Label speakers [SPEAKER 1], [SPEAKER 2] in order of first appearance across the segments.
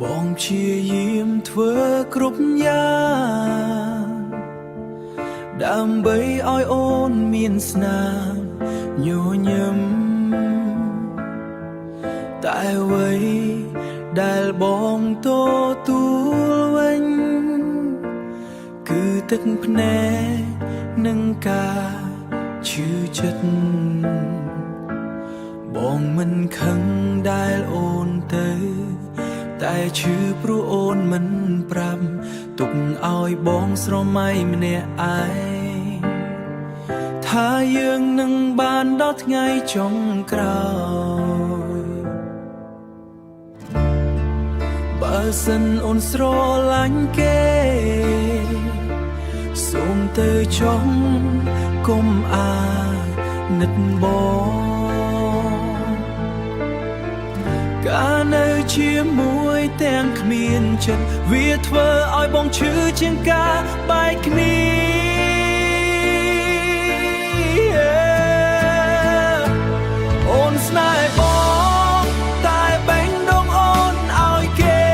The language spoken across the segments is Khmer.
[SPEAKER 1] បងព្យាយាមធ្វើគ្រប់យ៉ាងដើម្បីឲ្យអូនមានស្នាមញញឹមតែអ្វីដែលបងទទួលវិញគឺទឹកភ្នែកនិងការឈឺចិត្តបងមិនខឹងដែលអូនទៅតែឈឺព្រោះអូនមិនប្រាប់ទុកឲ្យបងស្រមៃម្នាក់ឯងថាយើងនឹងបានដល់ថ្ងៃចុងក្រោយបើសិនអូនស្រឡាញ់គេសូមទៅចង់កុំអាណិតបងកាលនៅជាមួយទាំងគ្មានចិត្តវាធ្វើឲ្យបងឈឺជាងការបែកគ្នាអូនស្នេហ៍បងតែបេះដូងអូនឲ្យគេ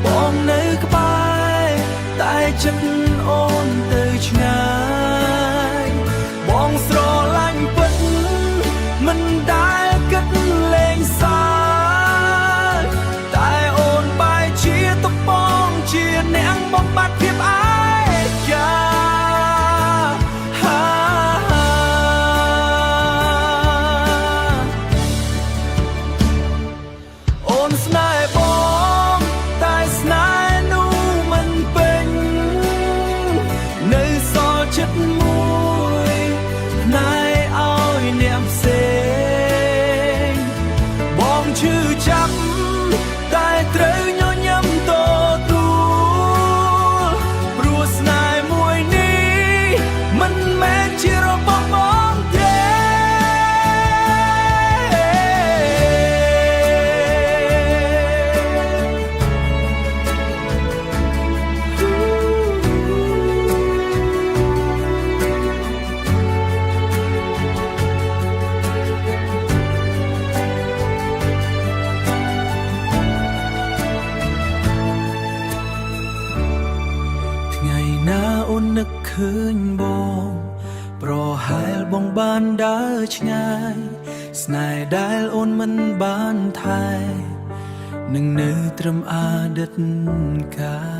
[SPEAKER 1] បងនៅក្បែរតែចិត្តអូនទៅឆ្ងាយបងស្រឡាញ់ពិតមិនដែលគិតលេងសើចតែអូនបែរជាទុកបងជាអ្នកបំបត្តិភាពឯកាអូនស្នេហ៍បងតែស្នេហ៍នោះមិនពេញនៅសល់ចិត្តមួយណែឲ្យអ្នកផ្សេងបងឈឺចាប់តែត្រូវញញឹមទទួលព្រោះស្នេហ៍មួយនេះមិនមែនជារបស់បងទេថ្ងៃណាអូននឹកឃើញបងប្រហែលបងបានដើរឆ្ងាយស្នេហ៍ដែលអូនមិនបានថែនឹងនៅត្រឹមអតីតកាល